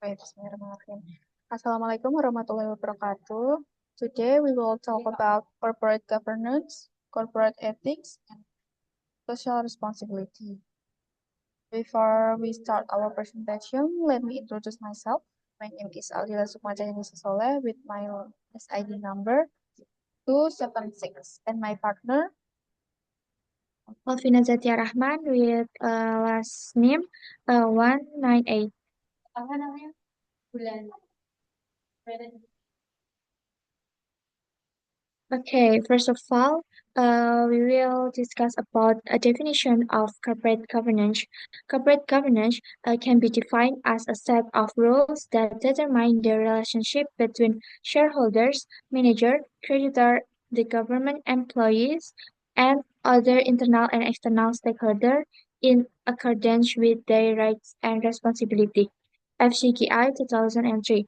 Baik, bismillahirrahmanirrahim. Assalamualaikum warahmatullahi wabarakatuh. Today we will talk about corporate governance, corporate ethics, and social responsibility. Before we start our presentation, let me introduce myself. My name is Aldila Sukmajaya Soleh with my SID number 276 and my partner. Alvina Zatia Rahman with last name 198. Apa namanya? Bulan. Okay, first of all, we will discuss about a definition of corporate governance. Corporate governance can be defined as a set of rules that determine the relationship between shareholders, manager, creditor, the government employees, and other internal and external stakeholders in accordance with their rights and responsibility. FCGI 2003.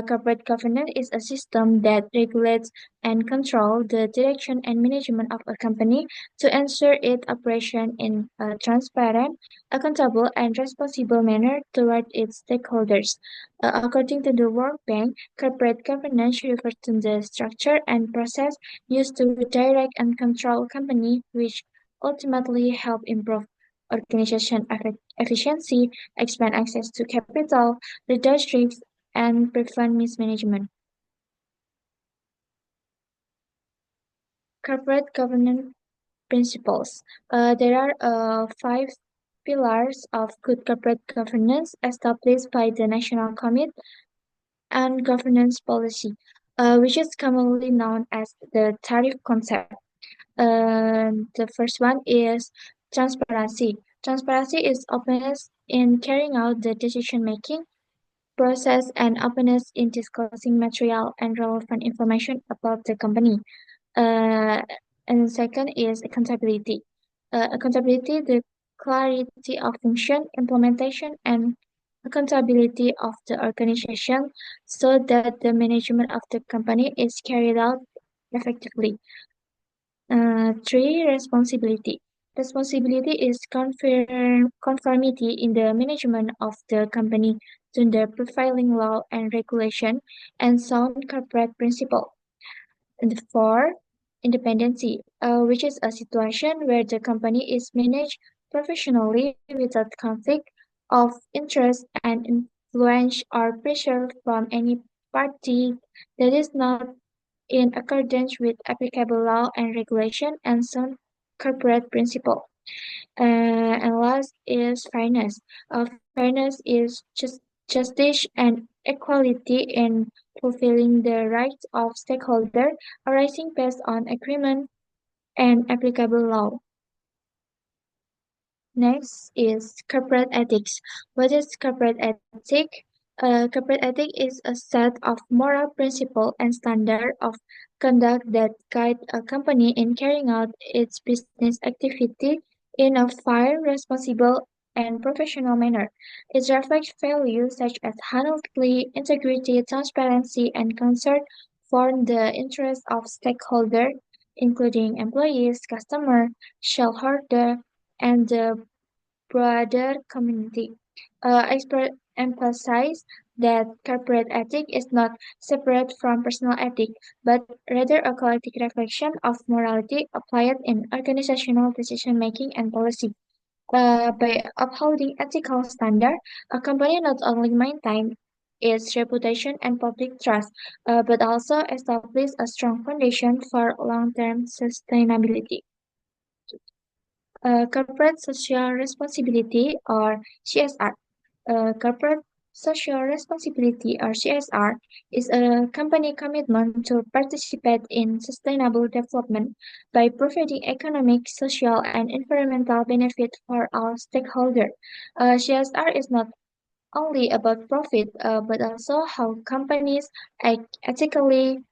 Corporate governance is a system that regulates and control the direction and management of a company to ensure its operation in a transparent, accountable, and responsible manner toward its stakeholders. According to the World Bank, corporate governance refers to the structure and process used to direct and control company, which ultimately help improve organization efficiency, expand access to capital, reduce risks, and prevent mismanagement. Corporate governance principles. There are five pillars of good corporate governance established by the National Committee on Governance Policy, which is commonly known as the tariff concept. The first one is transparency. Transparency is openness in carrying out the decision making process and openness in disclosing material and relevant information about the company. Uh, and second is accountability. Accountability, the clarity of function, implementation, and accountability of the organization so that the management of the company is carried out effectively. Three, responsibility. Responsibility is conformity in the management of the company to the prevailing law and regulation and sound corporate principle. And four, independency, which is a situation where the company is managed professionally without conflict of interest and influence or pressure from any party that is not in accordance with applicable law and regulation and sound corporate principle. And last is fairness. Fairness is justice and equality in fulfilling the rights of stakeholders arising based on agreement and applicable law. Next is corporate ethics. What is corporate ethics? Corporate ethics is a set of moral principles and standards of conduct that guide a company in carrying out its business activity in a fair, responsible, and professional manner. It reflects values such as honesty, integrity, transparency, and concern for the interests of stakeholders, including employees, customers, shareholders, and the broader community. Experts emphasize that corporate ethic is not separate from personal ethic, but rather a collective reflection of morality applied in organizational decision making and policy. By upholding ethical standards, a company not only maintains its reputation and public trust, but also establishes a strong foundation for long-term sustainability. Corporate social responsibility or CSR. Corporate social responsibility or CSR is a company commitment to participate in sustainable development by providing economic, social, and environmental benefit for all stakeholders. CSR is not only about profit, but also how companies act ethically,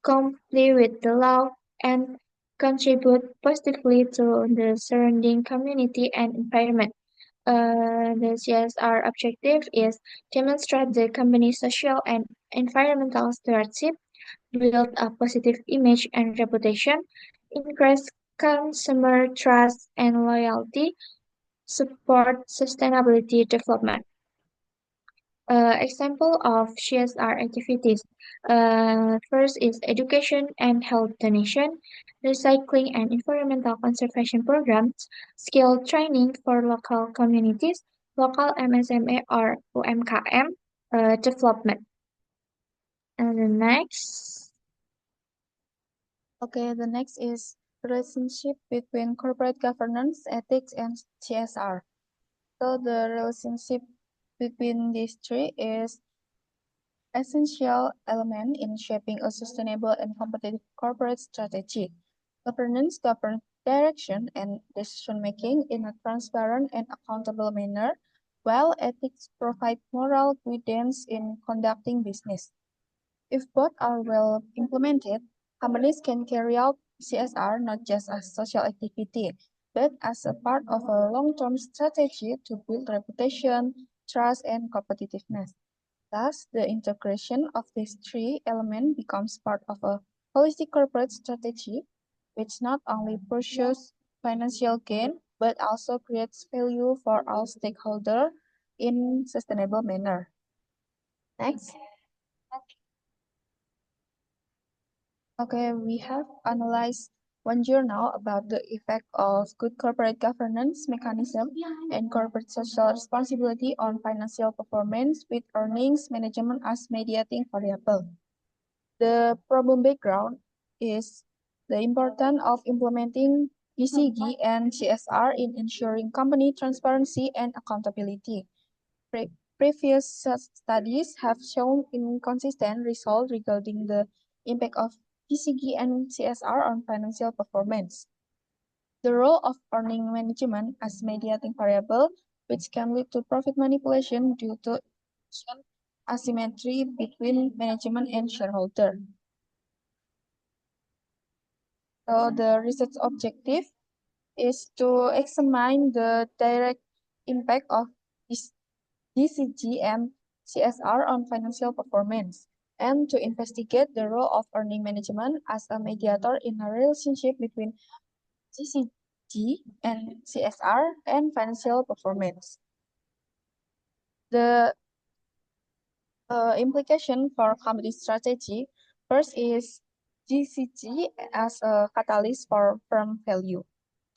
comply with the law, and contribute positively to the surrounding community and environment. The CSR objective is demonstrate the company's social and environmental stewardship, build a positive image and reputation, increase consumer trust and loyalty, support sustainability development. Example of CSR activities. First is education and health donation, recycling and environmental conservation programs, skill training for local communities, local MSME or UMKM development. And the next, Okay, the next is relationship between corporate governance, ethics, and CSR. So the relationship between these three is essential element in shaping a sustainable and competitive corporate strategy. Governance governs direction and decision-making in a transparent and accountable manner, while ethics provide moral guidance in conducting business. If both are well implemented, companies can carry out CSR not just as social activity, but as a part of a long-term strategy to build reputation, trust, and competitiveness. Thus, the integration of these three elements becomes part of a holistic corporate strategy, which not only pursues financial gain, but also creates value for all stakeholders in sustainable manner. Next. Okay, we have analyzed one journal about the effect of good corporate governance mechanism and corporate social responsibility on financial performance with earnings management as mediating variable. The problem background is the importance of implementing ECG and CSR in ensuring company transparency and accountability. Previous studies have shown inconsistent results regarding the impact of ECG and CSR on financial performance. The role of earning management as mediating variable, which can lead to profit manipulation due to asymmetry between management and shareholder. So the research objective is to examine the direct impact of this DCG and CSR on financial performance, and to investigate the role of earning management as a mediator in a relationship between DCG and CSR and financial performance. The implication for company strategy first is GCG as a catalyst for firm value.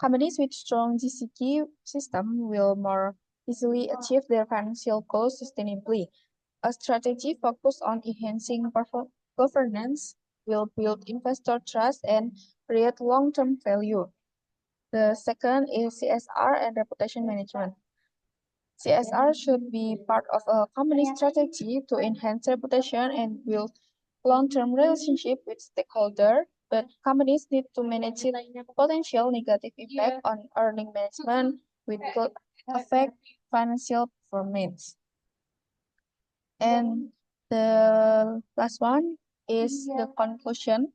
Companies with strong GCG system will more easily achieve their financial goals sustainably. A strategy focused on enhancing governance will build investor trust and create long-term value. The second is CSR and reputation management. CSR should be part of a company strategy to enhance reputation and build long-term relationship with stakeholders, but companies need to manage potential negative impact on earning management, which could affect financial performance. And the last one is the conclusion.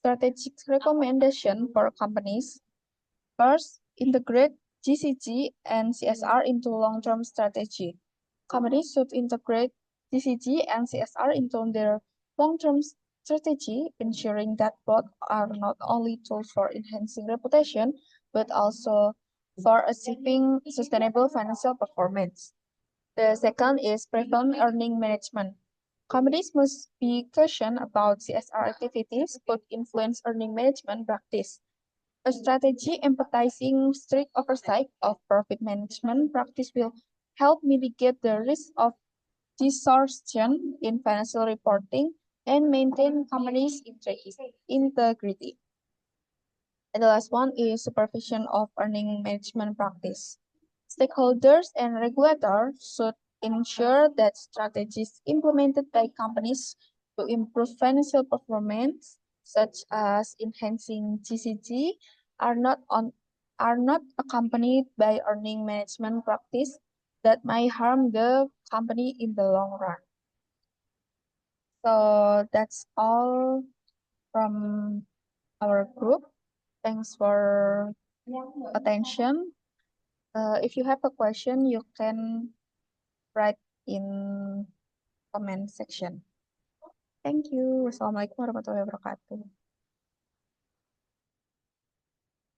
Strategic recommendation for companies. First, integrate GCG and CSR into long-term strategy. Companies should integrate GCG and CSR into their long-term strategy, ensuring that both are not only tools for enhancing reputation, but also for achieving sustainable financial performance. The second is prevent earning management. Companies must be cautioned about CSR activities could influence earning management practice. A strategy emphasizing strict oversight of profit management practice will help mitigate the risk of distortion in financial reporting and maintain companies' integrity. And the last one is supervision of earning management practice. Stakeholders and regulators should ensure that strategies implemented by companies to improve financial performance, such as enhancing GCG, are not accompanied by earning management practice that may harm the company in the long run. So that's all from our group. Thanks for attention. If you have a question, you can write in comment section. Thank you. Wassalamualaikum warahmatullahi wabarakatuh.